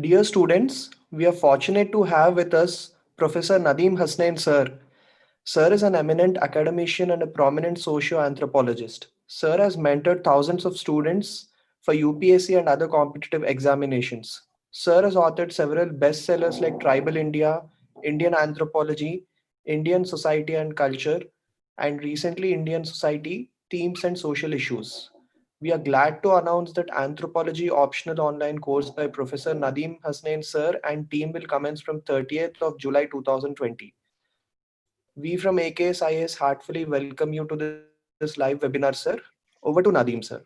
Dear students, we are fortunate to have with us Professor Nadeem Hasnain sir. Sir is an eminent academician and a prominent socio-anthropologist. Sir has mentored thousands of students for UPSC and other competitive examinations. Sir has authored several bestsellers like Tribal India, Indian Anthropology, Indian Society and Culture, and recently Indian Society, Themes and Social Issues. We are glad to announce that Anthropology optional online course by Professor Nadeem Hasnain sir and team will commence from 30th of July 2020. We from AKS IAS heartfully welcome you to this live webinar, sir. Over to Nadeem, sir.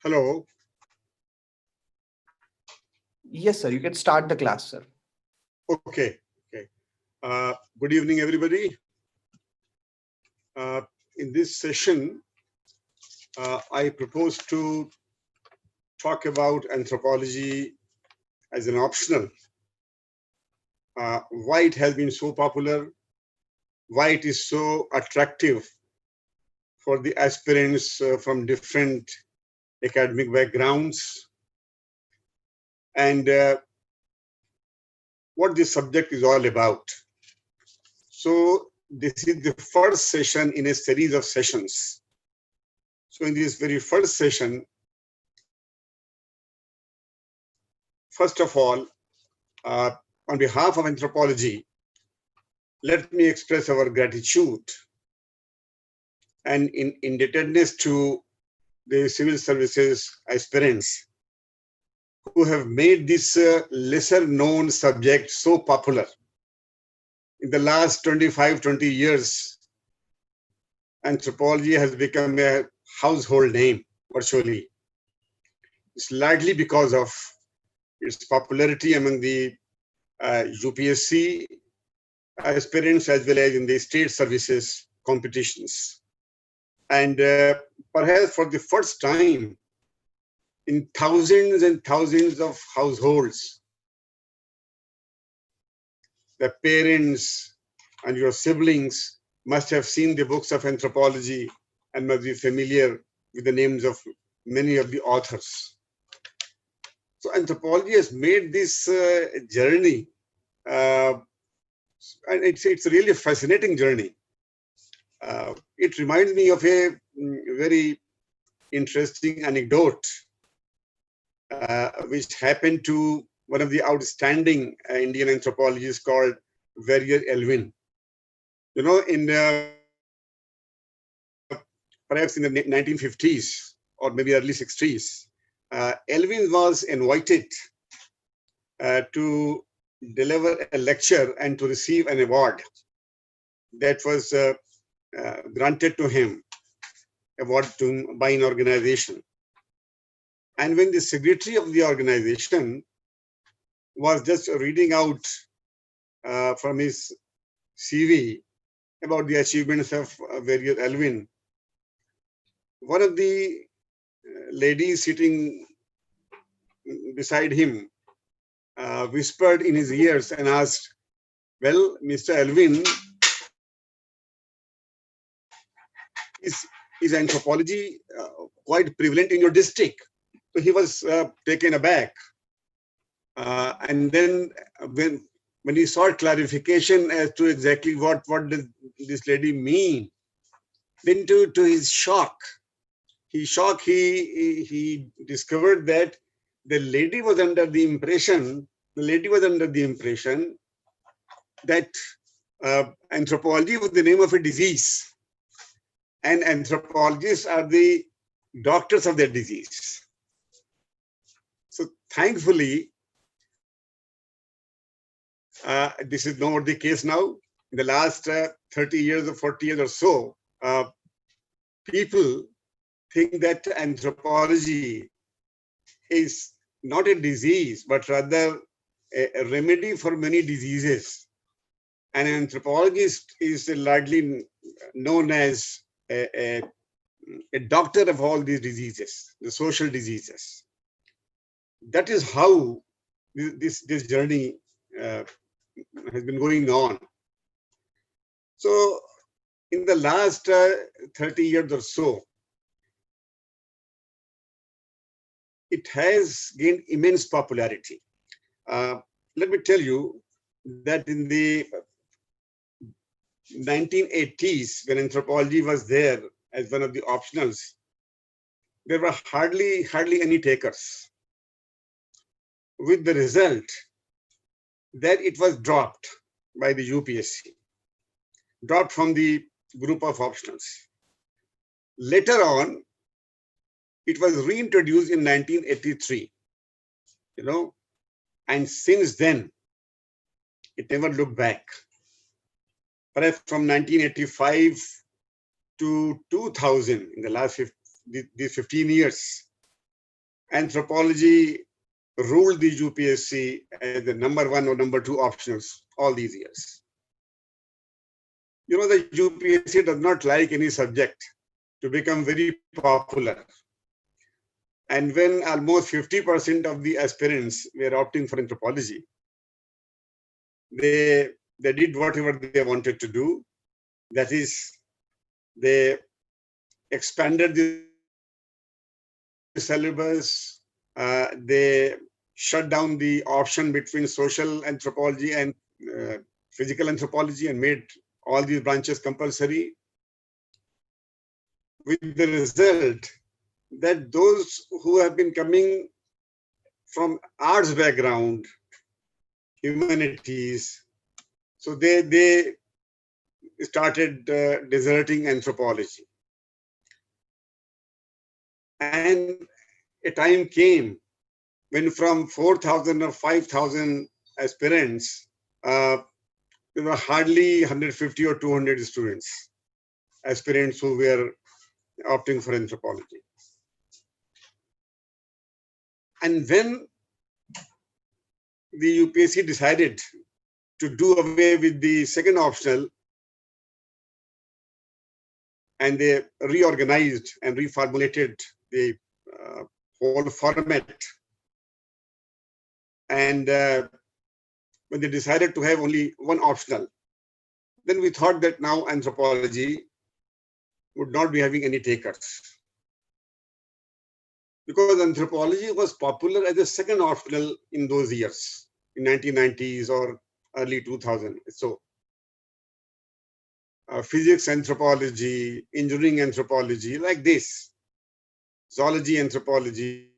Hello. Yes, sir. You can start the class, sir. Okay. Good evening, everybody. In this session, I propose to talk about anthropology as an optional. Why it has been so popular, why it is so attractive for the aspirants from different academic backgrounds, and what this subject is all about. So this is the first session in a series of sessions. So in this very first session, first of all, on behalf of anthropology, let me express our gratitude and indebtedness to the civil services aspirants who have made this lesser known subject so popular. In the last 25, 20 years, anthropology has become a household name virtually. It's largely because of its popularity among the UPSC aspirants as well as in the state services competitions. And perhaps for the first time in thousands and thousands of households, the parents and your siblings must have seen the books of anthropology and must be familiar with the names of many of the authors. So anthropology has made this journey, and it's really a fascinating journey. It reminds me of a very interesting anecdote which happened to one of the outstanding Indian anthropologists called Verrier Elwin. You know, perhaps in the 1950s or maybe early 60s, Elwin was invited to deliver a lecture and to receive an award that was granted to him, by an organization. And when the secretary of the organization was just reading out from his CV about the achievements of Verrier Elwin, one of the ladies sitting beside him whispered in his ears and asked, "Well, Mr. Elwin, is anthropology quite prevalent in your district?" So he was taken aback. And then when he sought clarification as to exactly what does this lady mean, then to his shock, he discovered that the lady was under the impression that anthropology was the name of a disease, and anthropologists are the doctors of that disease. So thankfully, this is no more the case now. In the last 30 years or 40 years or so, people think that anthropology is not a disease, but rather a remedy for many diseases. An anthropologist is largely known as a doctor of all these diseases, the social diseases. That is how this journey has been going on. So in the last 30 years or so, it has gained immense popularity. Let me tell you that in the 1980s, when anthropology was there as one of the optionals, there were hardly any takers, with the result that it was dropped by the UPSC, dropped from the group of optionals. Later on, it was reintroduced in 1983, and since then, it never looked back. Perhaps from 1985 to 2000, in the last these 15 years, anthropology ruled the UPSC as the number 1 or number 2 optionals all these years. The UPSC does not like any subject to become very popular. And when almost 50% of the aspirants were opting for anthropology, they did whatever they wanted to do. That is, they expanded the syllabus, they shut down the option between social anthropology and physical anthropology and made all these branches compulsory, with the result that those who have been coming from arts background, humanities, so they started deserting anthropology. And a time came when from 4,000 or 5,000 aspirants, there were hardly 150 or 200 students, aspirants who were opting for anthropology. And when the UPSC decided to do away with the second optional, and they reorganized and reformulated the whole format. And when they decided to have only one optional, then we thought that now anthropology would not be having any takers. Because anthropology was popular as a second optional in those years, in 1990s or early 2000. So physics anthropology, engineering anthropology, like this, zoology anthropology,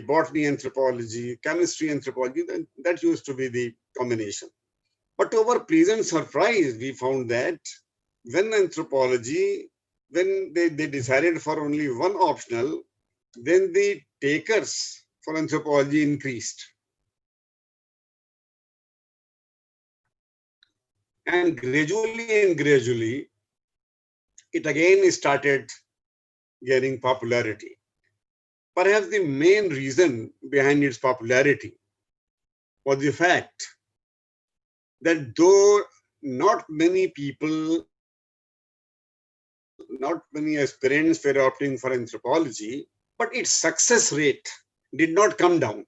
botany anthropology, chemistry anthropology, that used to be the combination. But to our pleasant surprise, we found that when anthropology, when they decided for only one optional, then the takers for anthropology increased. And gradually, it again started gaining popularity. Perhaps the main reason behind its popularity was the fact that though not many people, not many aspirants were opting for anthropology, but its success rate did not come down.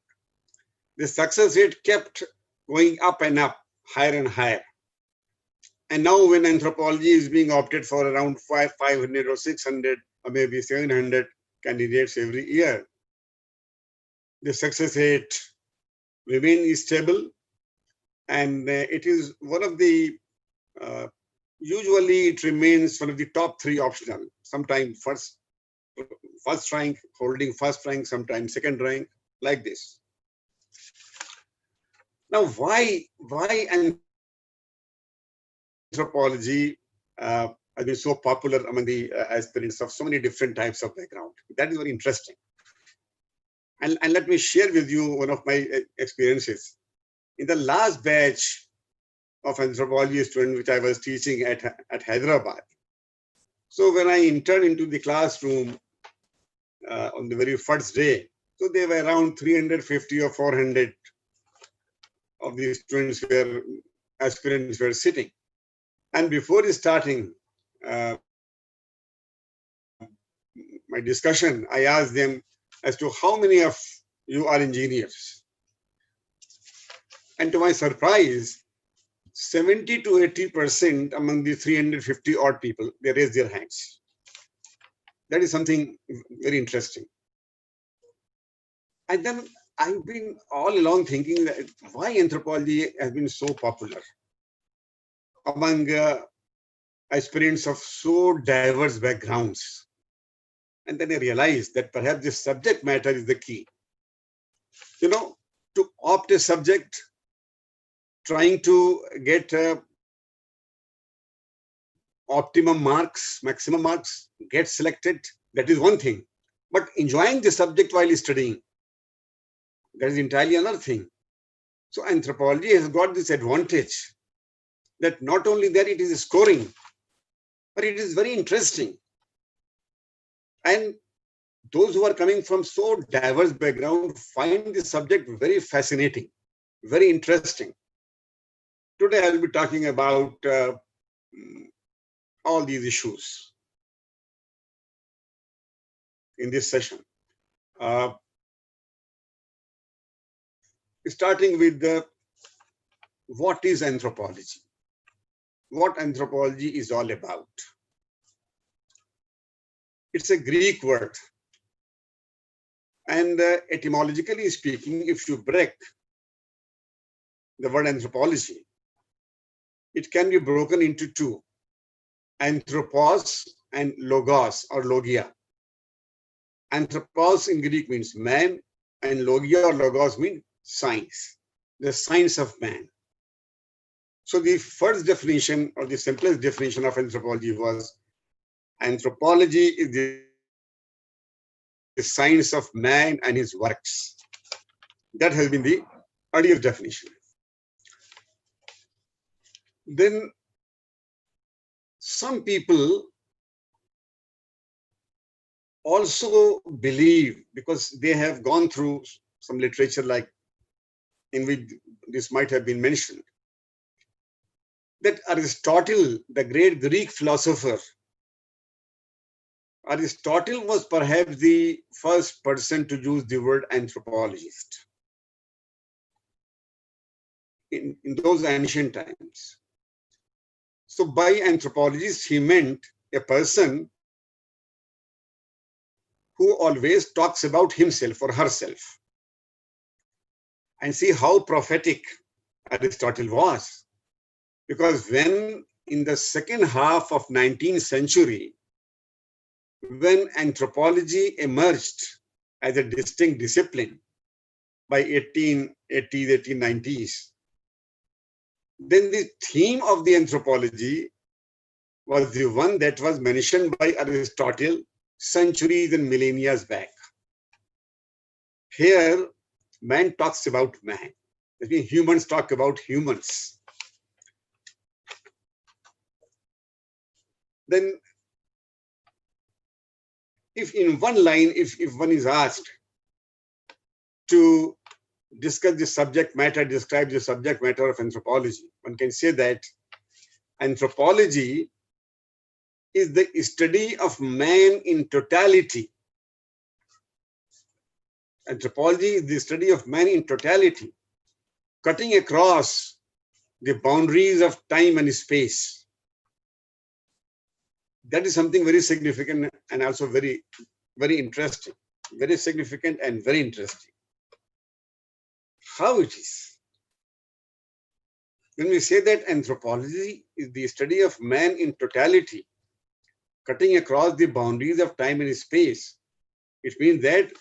The success rate kept going up and up, higher and higher. And now when anthropology is being opted for around 500 or 600 or maybe 700 candidates every year, the success rate remains stable, and it is one of the, usually it remains one of the top 3 optional, sometimes first rank, holding first rank, sometimes second rank, like this. Now, why anthropology has been so popular among the aspirants of so many different types of background? That is very interesting. And let me share with you one of my experiences. In the last batch of anthropology students which I was teaching at Hyderabad, so when I entered into the classroom on the very first day, so there were around 350 or 400 of these students were aspirants were sitting. And before starting my discussion, I asked them as to how many of you are engineers. And to my surprise, 70 to 80% among the 350 odd people, they raise their hands. That is something very interesting. And then I've been all along thinking that why anthropology has been so popular among aspirants of so diverse backgrounds. And then I realized that perhaps the subject matter is the key. You know, to opt a subject, trying to get optimum marks, maximum marks, get selected, that is one thing. But enjoying the subject while studying, that is entirely another thing. So anthropology has got this advantage that not only that it is scoring, but it is very interesting. And those who are coming from so diverse background find the subject very fascinating, very interesting. Today I'll be talking about all these issues in this session. Starting with what is anthropology? What anthropology is all about? It's a Greek word. And etymologically speaking, if you break the word anthropology, it can be broken into two, anthropos and logos or logia. Anthropos in Greek means man, and logia or logos means science, the science of man. So the first definition or the simplest definition of anthropology was anthropology is the science of man and his works. That has been the earliest definition. Then some people also believe, because they have gone through some literature like in which this might have been mentioned, that Aristotle, the great Greek philosopher, Aristotle was perhaps the first person to use the word anthropologist in those ancient times. So by anthropologist, he meant a person who always talks about himself or herself. And see how prophetic Aristotle was. Because when in the second half of 19th century, when anthropology emerged as a distinct discipline by 1880s, 1890s, then the theme of the anthropology was the one that was mentioned by Aristotle centuries and millennia back. Here, man talks about man. That means humans talk about humans. Then, if in one line, if one is asked to discuss the subject matter, describe the subject matter of anthropology, one can say that anthropology is the study of man in totality. Anthropology is the study of man in totality, cutting across the boundaries of time and space. That is something very significant and also very, very interesting. Very significant and very interesting. How it is? When we say that anthropology is the study of man in totality, cutting across the boundaries of time and space, it means that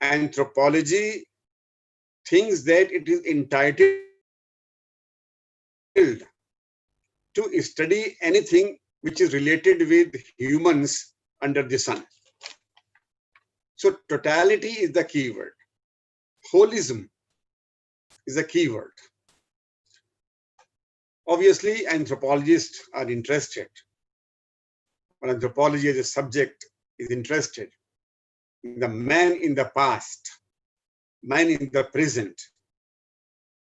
anthropology thinks that it is entitled to study anything which is related with humans under the sun. So totality is the key word. Holism is a key word. Obviously, anthropologists are interested, or anthropology as a subject is interested in the man in the past, man in the present.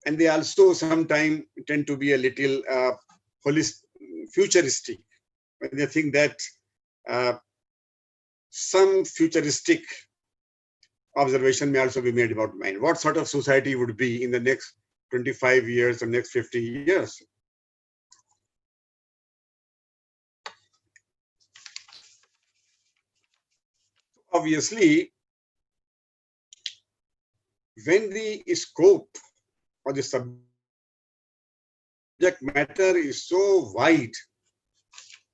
And they also sometimes tend to be a little futuristic, when they think that some futuristic observation may also be made about man. What sort of society would be in the next 25 years or next 50 years? Obviously, when the scope or the subject matter is so wide,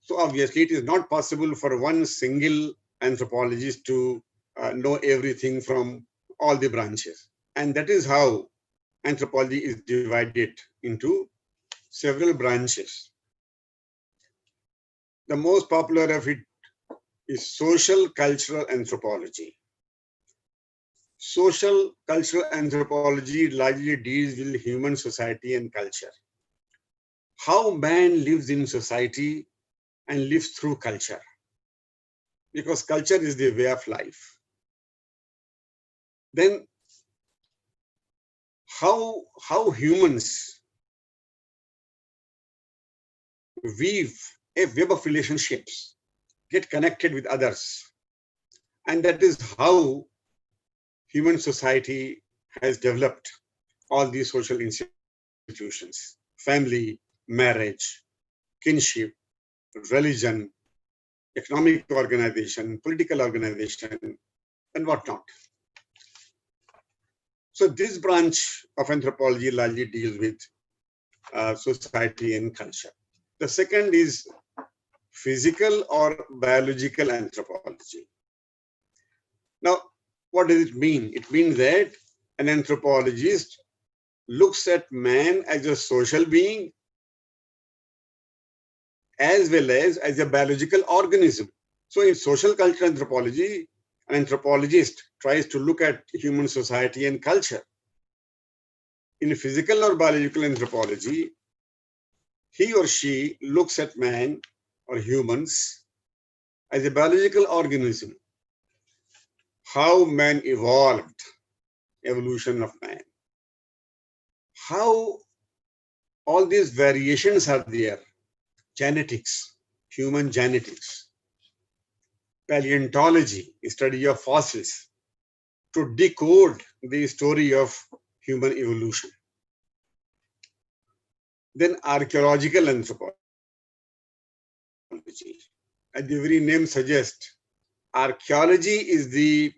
so obviously it is not possible for one single anthropologist to know everything from all the branches. And that is how anthropology is divided into several branches. The most popular of it is social cultural anthropology. Social cultural anthropology largely deals with human society and culture. How man lives in society and lives through culture. Because culture is the way of life. Then how humans weave a web of relationships, get connected with others. And that is how human society has developed all these social institutions: family, marriage, kinship, religion, economic organization, political organization, and whatnot. So this branch of anthropology largely deals with society and culture. The second is physical or biological anthropology. Now, what does it mean? It means that an anthropologist looks at man as a social being as well as a biological organism. So in social cultural anthropology, an anthropologist tries to look at human society and culture. In physical or biological anthropology, he or she looks at man or humans as a biological organism. How man evolved, evolution of man. How all these variations are there. Genetics, human genetics. Paleontology, study of fossils, to decode the story of human evolution. Then archaeological anthropology. As the very name suggests, archaeology is the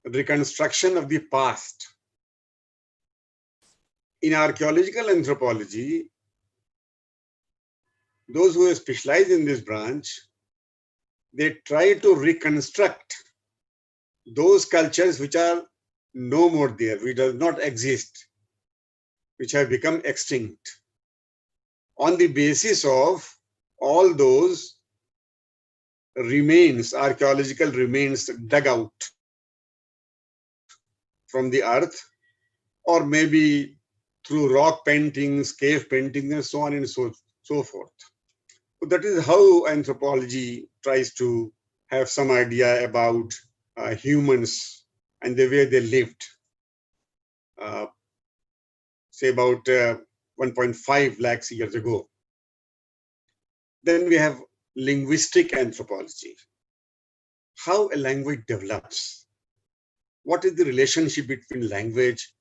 reconstruction of the past. In archaeological anthropology, those who specialize in this branch, they try to reconstruct those cultures which are no more there, which does not exist, which have become extinct, on the basis of all those remains, archaeological remains dug out from the earth, or maybe through rock paintings, cave paintings, and so on and so forth. So that is how anthropology tries to have some idea about humans and the way they lived, say about 1.5 lakhs years ago. Then we have linguistic anthropology. How a language develops. What is the relationship between language,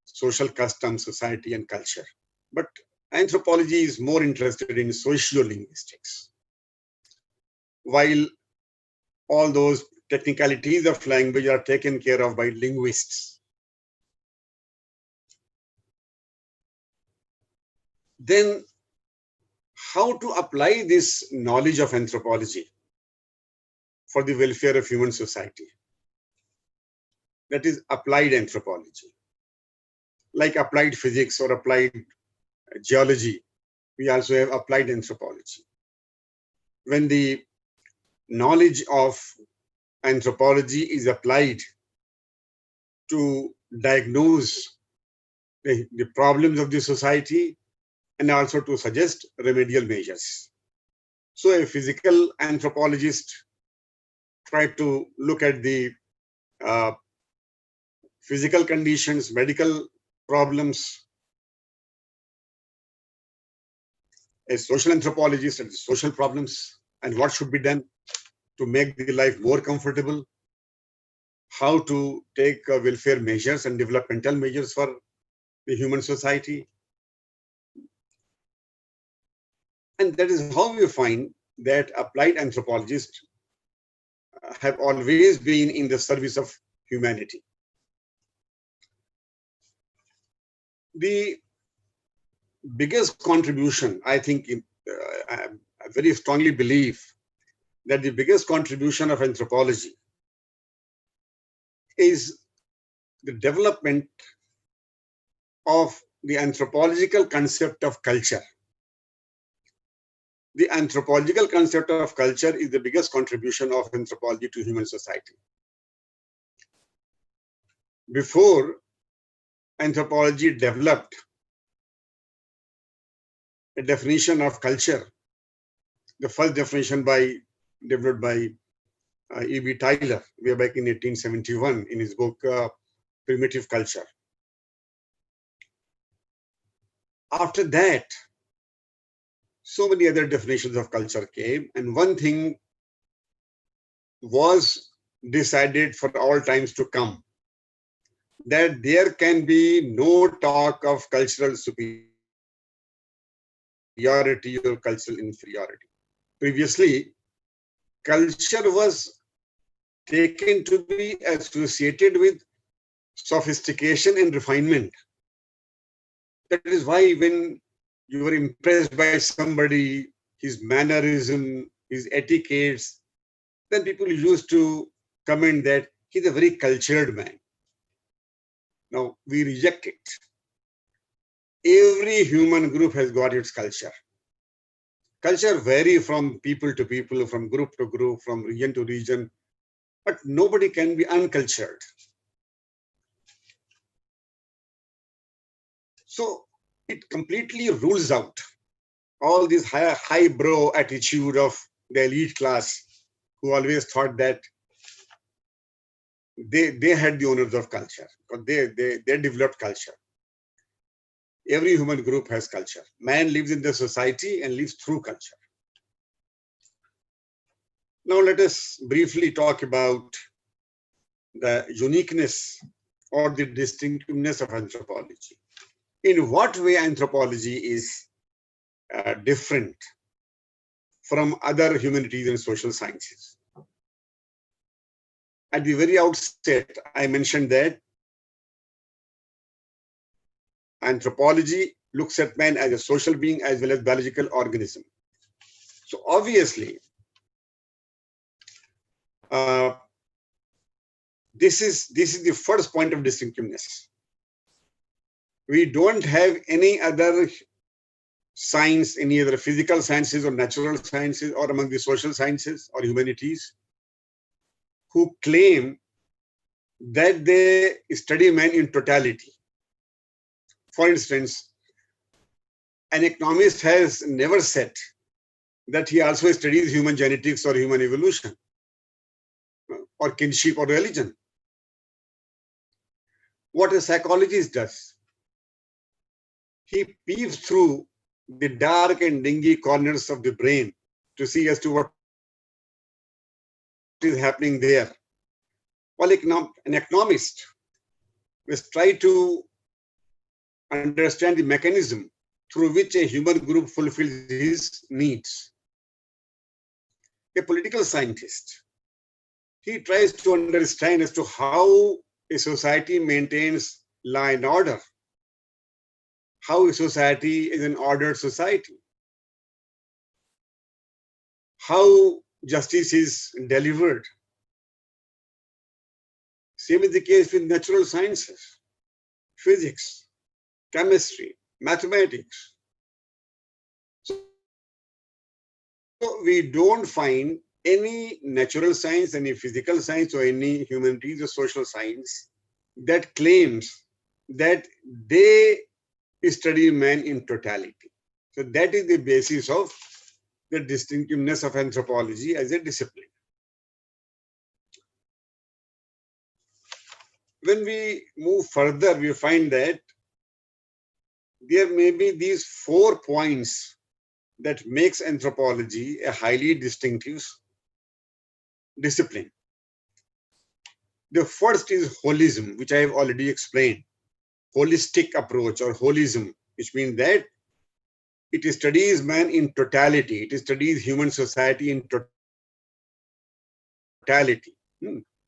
social customs, society, and culture? But anthropology is more interested in sociolinguistics. While all those technicalities of language are taken care of by linguists. Then how to apply this knowledge of anthropology for the welfare of human society? That is applied anthropology. Like applied physics or applied geology, we also have applied anthropology. When the knowledge of anthropology is applied to diagnose the problems of the society and also to suggest remedial measures. So a physical anthropologist tried to look at the physical conditions, medical problems. A social anthropologist at the social problems and what should be done to make the life more comfortable, how to take welfare measures and developmental measures for the human society. And that is how we find that applied anthropologists have always been in the service of humanity. The biggest contribution, I think, I very strongly believe that the biggest contribution of anthropology is the development of the anthropological concept of culture. The anthropological concept of culture is the biggest contribution of anthropology to human society. Before anthropology developed a definition of culture, the first definition developed by E.B. Tyler way back in 1871 in his book Primitive Culture. After that, so many other definitions of culture came, and one thing was decided for all times to come, that there can be no talk of cultural superiority or cultural inferiority. Previously, culture was taken to be associated with sophistication and refinement. That is why when you were impressed by somebody, his mannerism, his etiquettes, then people used to comment that he's a very cultured man. Now, we reject it. Every human group has got its culture. Culture varies from people to people, from group to group, from region to region, but nobody can be uncultured. So it completely rules out all this highbrow attitude of the elite class who always thought that they had the owners of culture, because they developed culture. Every human group has culture. Man lives in the society and lives through culture. Now let us briefly talk about the uniqueness or the distinctiveness of anthropology. In what way anthropology is different from other humanities and social sciences? At the very outset, I mentioned that anthropology looks at man as a social being as well as biological organism. So obviously, this is the first point of distinctiveness. We don't have any other science, any other physical sciences or natural sciences or among the social sciences or humanities who claim that they study man in totality. For instance, an economist has never said that he also studies human genetics or human evolution or kinship or religion. What a psychologist does, he peeps through the dark and dingy corners of the brain to see as to what is happening there. While an economist will try to understand the mechanism through which a human group fulfills his needs. A political scientist, he tries to understand as to how a society maintains law and order, how a society is an ordered society, how justice is delivered. Same is the case with natural sciences, physics, chemistry, mathematics. So we don't find any natural science, any physical science, or any humanities or social science that claims that they study man in totality. So that is the basis of the distinctiveness of anthropology as a discipline. When we move further, we find that there may be these 4 points that makes anthropology a highly distinctive discipline. The first is holism, which I have already explained. Holistic approach or holism, which means that it studies man in totality. It studies human society in totality,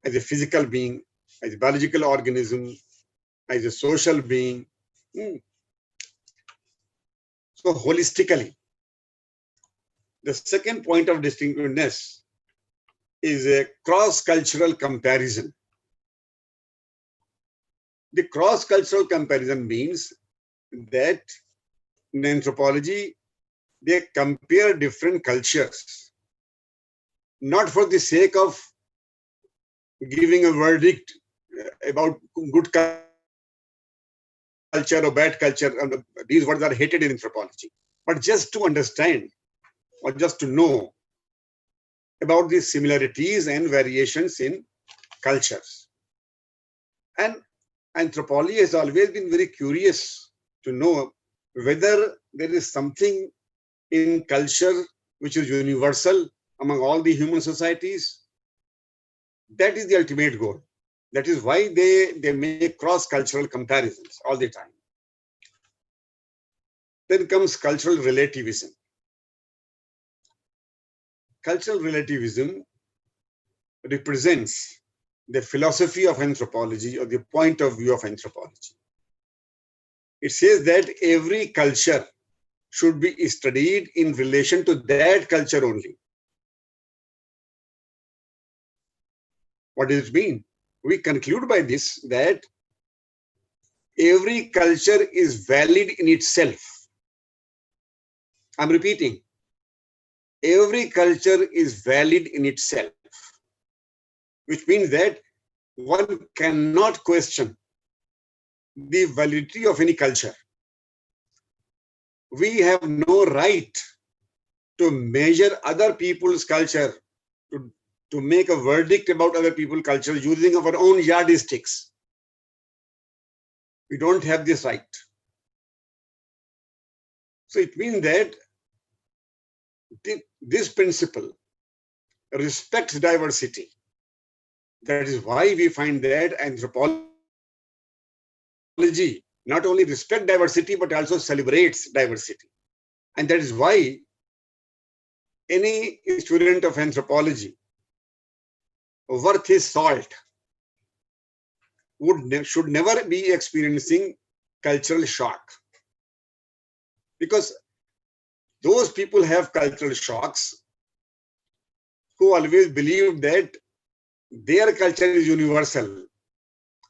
as a physical being, as a biological organism, as a social being. So holistically. The second point of distinctiveness is a cross-cultural comparison. The cross-cultural comparison means that in anthropology, they compare different cultures, not for the sake of giving a verdict about good culture or bad culture. These words are hated in anthropology, but just to understand or just to know about the similarities and variations in cultures. And anthropology has always been very curious to know whether there is something in culture which is universal among all the human societies. That is the ultimate goal. That is why they make cross-cultural comparisons all the time. Then comes cultural relativism. Cultural relativism represents the philosophy of anthropology or the point of view of anthropology. It says that every culture should be studied in relation to that culture only. What does it mean? We conclude by this that every culture is valid in itself. I'm repeating. Every culture is valid in itself, which means that one cannot question the validity of any culture. We have no right to measure other people's culture, to make a verdict about other people's culture using our own yardsticks. We don't have this right. So it means that this principle respects diversity. That is why we find that anthropology not only respects diversity, but also celebrates diversity. And that is why any student of anthropology worth his salt should never be experiencing cultural shock. Because those people have cultural shocks who always believe that their culture is universal,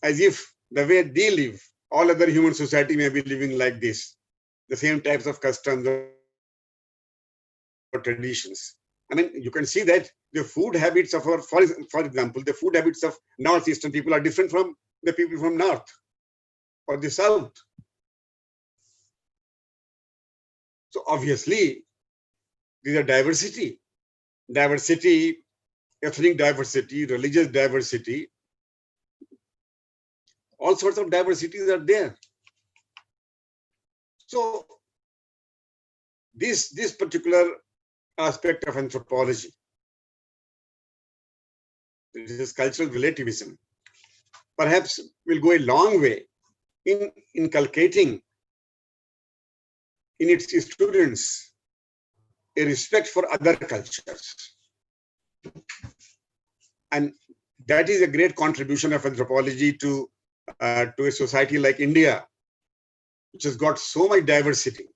as if the way they live, all other human society may be living like this, the same types of customs or traditions. I mean, you can see that the food habits of our, for example, the food habits of northeastern people are different from the people from north or the south. So obviously, these are diversity, ethnic diversity, religious diversity, all sorts of diversities are there. So this particular aspect of anthropology, this is cultural relativism, perhaps will go a long way in inculcating in its students a respect for other cultures. And that is a great contribution of anthropology to a society like India, which has got so much diversity.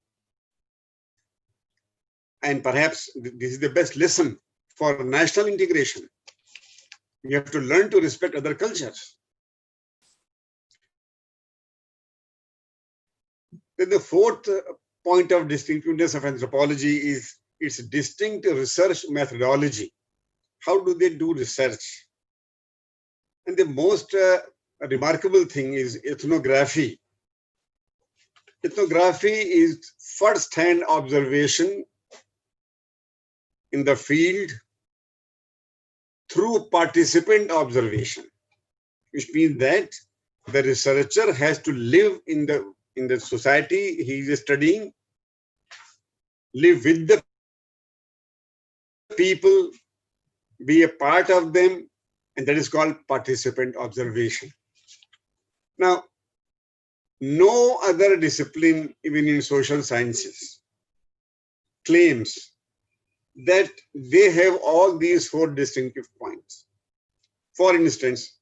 And perhaps this is the best lesson for national integration. You have to learn to respect other cultures. Then the fourth point of distinctiveness of anthropology is its distinct research methodology. How do they do research? And the most remarkable thing is ethnography. Ethnography is first-hand observation in the field through participant observation, which means that the researcher has to live in the society he is studying, live with the people, be a part of them, and that is called participant observation. Now, no other discipline, even in social sciences, claims that they have all these four distinctive points. For instance,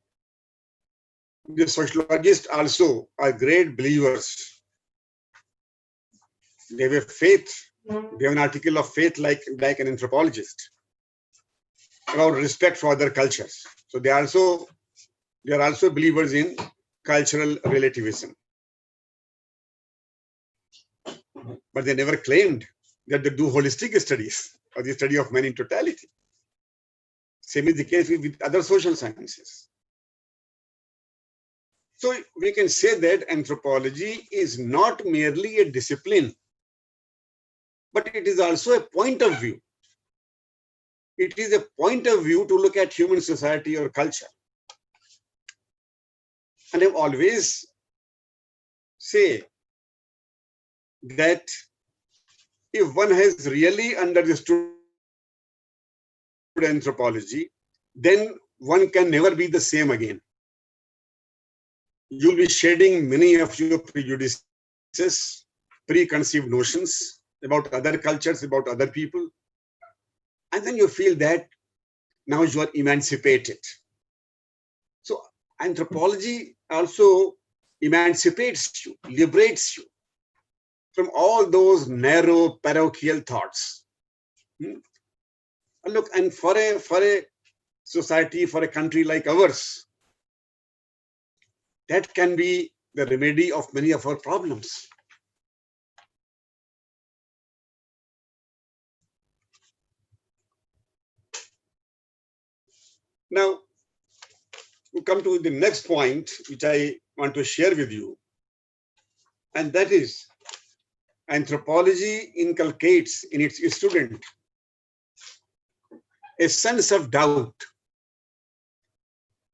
the sociologists also are great believers. They have a faith. They have an article of faith like an anthropologist about respect for other cultures. So they are also believers in cultural relativism. But they never claimed that they do holistic studies or the study of man in totality. Same is the case with other social sciences. So we can say that anthropology is not merely a discipline, but it is also a point of view. It is a point of view to look at human society or culture. And I always say that if one has really understood anthropology, then one can never be the same again. You'll be shedding many of your prejudices, preconceived notions about other cultures, about other people. And then you feel that now you are emancipated. So anthropology also emancipates you, liberates you from all those narrow parochial thoughts. Look, and for a society, for a country like ours, that can be the remedy of many of our problems. Now, we come to the next point, which I want to share with you, and that is anthropology inculcates in its student a sense of doubt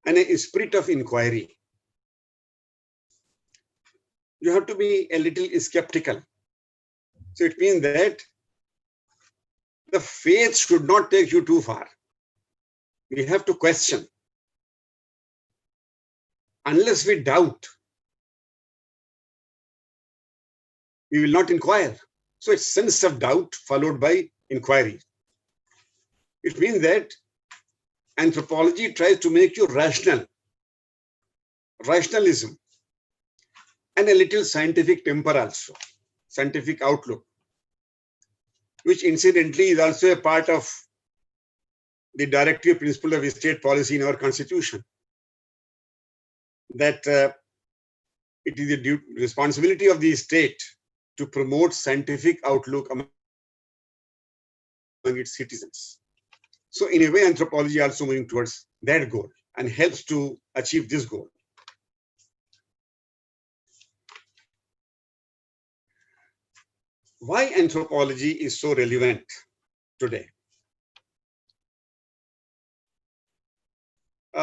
and a spirit of inquiry. You have to be a little skeptical. So it means that the faith should not take you too far. We have to question. Unless we doubt, we will not inquire. So it's sense of doubt followed by inquiry. It means that anthropology tries to make you rational, rationalism, and a little scientific temper also, scientific outlook, which incidentally is also a part of the directive principle of state policy in our constitution, that it is the responsibility of the state to promote scientific outlook among its citizens. So in a way, anthropology also moving towards that goal and helps to achieve this goal. Why anthropology is so relevant today?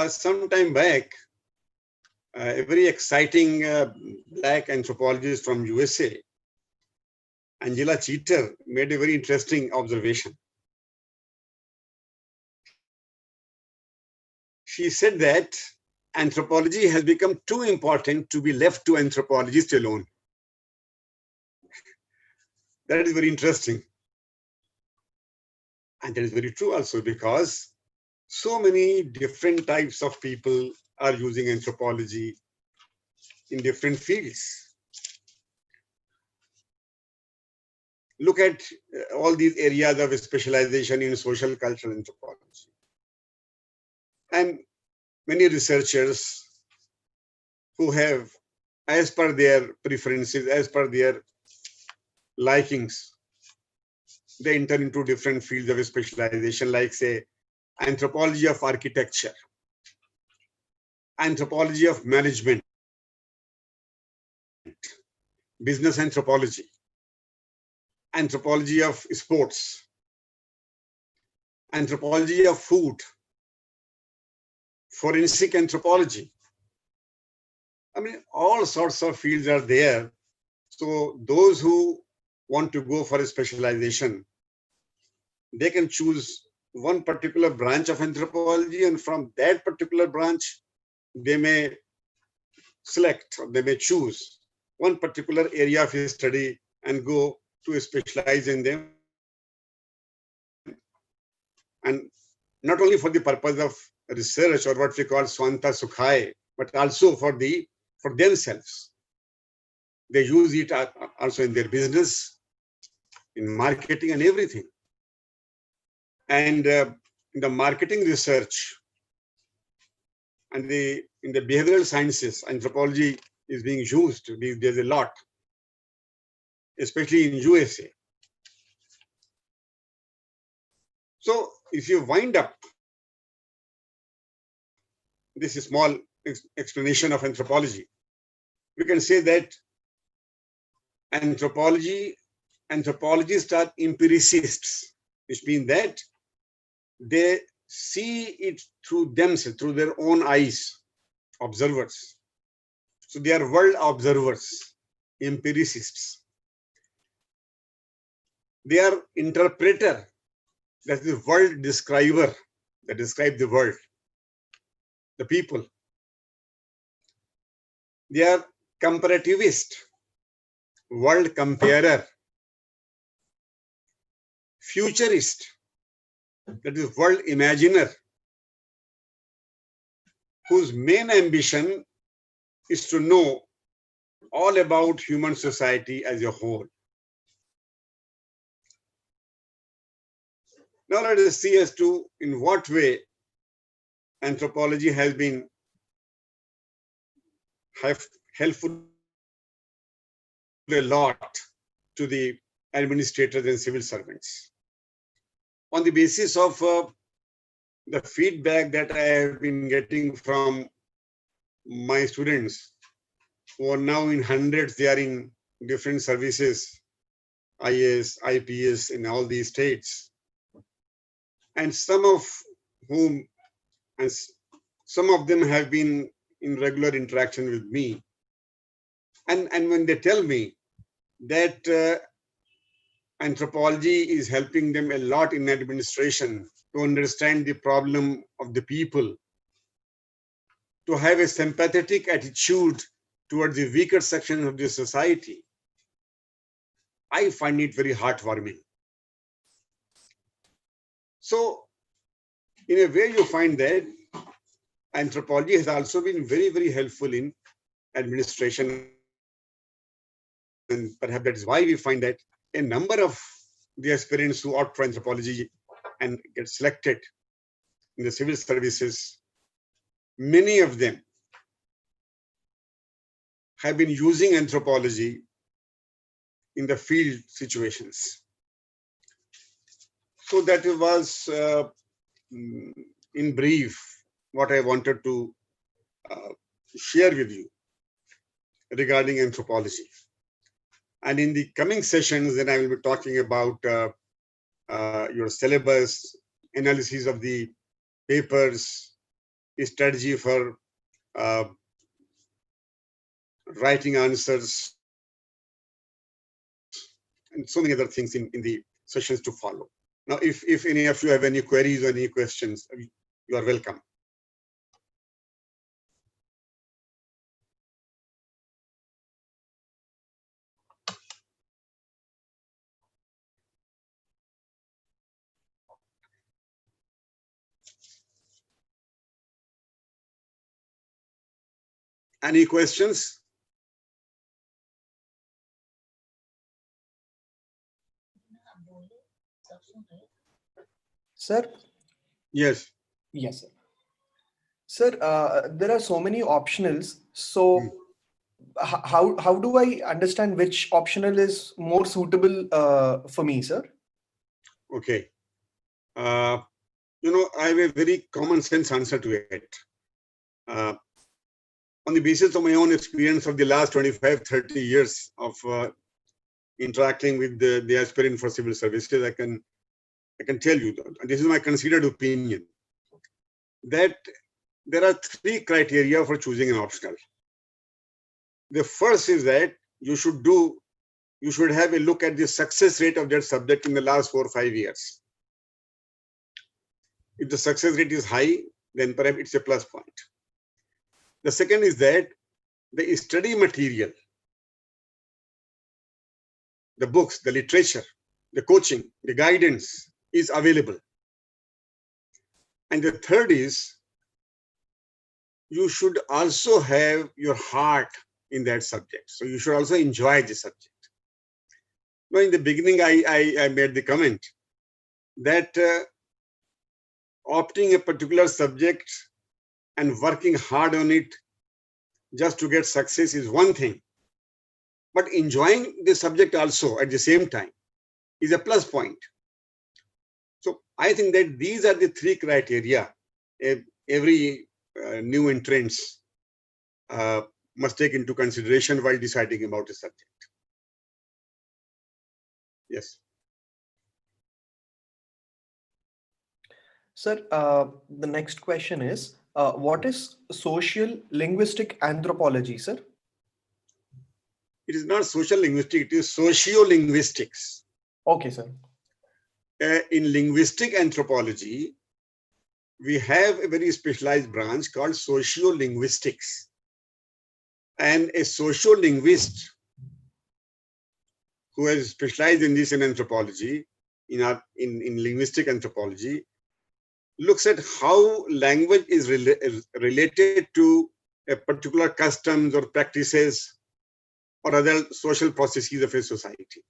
Some time back, a very exciting black anthropologist from USA, Angela Cheater, made a very interesting observation. She said that anthropology has become too important to be left to anthropologists alone. That is very interesting. And that is very true also, because so many different types of people are using anthropology in different fields. Look at all these areas of specialization in social cultural anthropology. And many researchers who have, as per their preferences, as per their likings, they enter into different fields of specialization, like say, anthropology of architecture, anthropology of management, business anthropology, anthropology of sports, anthropology of food, forensic anthropology. I mean, all sorts of fields are there. So those who want to go for a specialization, they can choose one particular branch of anthropology, and from that particular branch, they may select or they may choose one particular area of study and go to specialize in them. And not only for the purpose of research, or what we call Swanta Sukhai, but also for themselves. They use it also in their business, in marketing and everything. And in the marketing research and in the behavioral sciences, anthropology is being used. There's a lot, especially in USA. So if you wind up this small explanation of anthropology, we can say that anthropologists are empiricists, which means that they see it through themselves, through their own eyes, observers. So they are world observers, empiricists. They are interpreter, that is world describer, that describe the world, the people. They are comparativist, world comparer, futurist, that is world imaginer, whose main ambition is to know all about human society as a whole. Now let us see as to in what way anthropology has been helpful a lot to the administrators and civil servants. On the basis of the feedback that I have been getting from my students, who are now in hundreds, they are in different services, IAS, IPS in all these states, and some of them have been in regular interaction with me. And when they tell me that anthropology is helping them a lot in administration to understand the problem of the people, to have a sympathetic attitude towards the weaker section of the society, I find it very heartwarming. So, in a way, you find that anthropology has also been very, very helpful in administration. And perhaps that is why we find that a number of the aspirants who opt for anthropology and get selected in the civil services, many of them have been using anthropology in the field situations. So that was, in brief, what I wanted to share with you regarding anthropology. And in the coming sessions, then I will be talking about your syllabus, analysis of the papers, strategy for writing answers, and so many other things in the sessions to follow. Now, if any of you have any queries or any questions, you are welcome. Any questions? Sir? Yes. Yes, sir. Sir, there are so many optionals. So how do I understand which optional is more suitable for me, sir? Okay. I have a very common sense answer to it. On the basis of my own experience of the last 25, 30 years of interacting with the aspirant for civil services, I can tell you that, and this is my considered opinion, that there are 3 criteria for choosing an optional. The first is that you should have a look at the success rate of that subject in the last 4 or 5 years. If the success rate is high, then perhaps it's a plus point. The second is that the study material, the books, the literature, the coaching, the guidance is available. And the third is you should also have your heart in that subject. So you should also enjoy the subject. Now, in the beginning, I made the comment that opting a particular subject and working hard on it just to get success is one thing. But enjoying the subject also at the same time is a plus point. So I think that these are the three criteria every new entrants must take into consideration while deciding about a subject. Yes. Sir, the next question is, what is social linguistic anthropology, sir? It is not social linguistics, it is socio-linguistics. Okay, sir. In linguistic anthropology, we have a very specialized branch called socio-linguistics. And a socio-linguist who has specialized in this in anthropology, in linguistic anthropology, looks at how language is related to a particular customs or practices or other social processes of a society.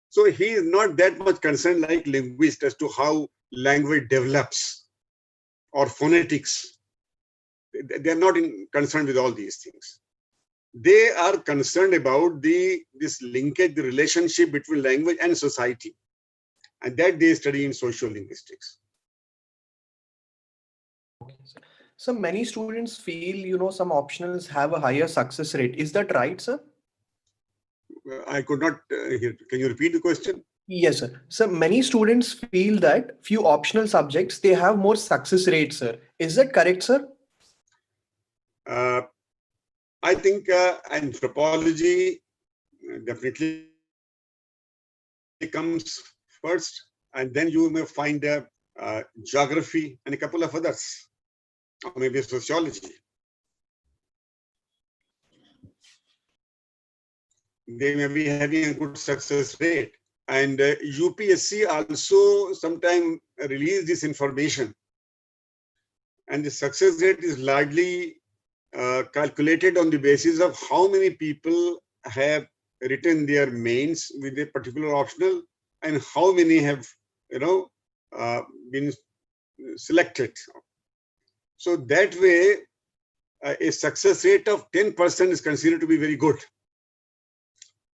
So he is not that much concerned like linguist as to how language develops or phonetics. They are not concerned with all these things. They are concerned about this linkage, the relationship between language and society, and that they study in social linguistics. Okay, sir. So many students feel, some optionals have a higher success rate. Is that right, sir? I could not hear. Can you repeat the question? Yes, sir. So many students feel that few optional subjects, they have more success rates, sir. Is that correct, sir? I think anthropology definitely comes first, and then you may find geography and a couple of others, or maybe sociology. They may be having a good success rate. And UPSC also sometimes release this information. And the success rate is largely calculated on the basis of how many people have written their mains with a particular optional and how many have, been selected. So that way, a success rate of 10% is considered to be very good.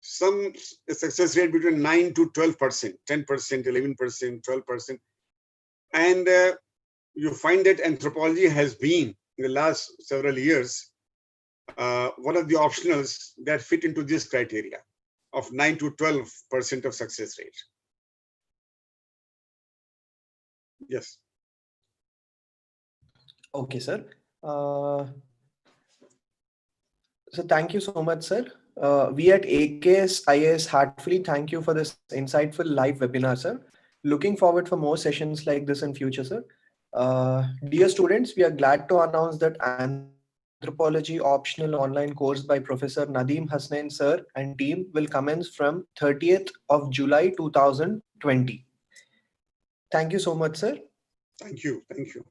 Some success rate between 9 to 12%, 10%, 11%, 12%. And you find that anthropology has been, in the last several years, one of the optionals that fit into this criteria of 9 to 12% of success rate. Yes. Okay, sir. So thank you so much, sir. We at AKS IAS heartfully thank you for this insightful live webinar, sir. Looking forward for more sessions like this in future, sir. Dear students, we are glad to announce that Anthropology optional online course by Professor Nadeem Hasnain, sir, and team will commence from 30th of July 2020. Thank you so much, sir. Thank you. Thank you.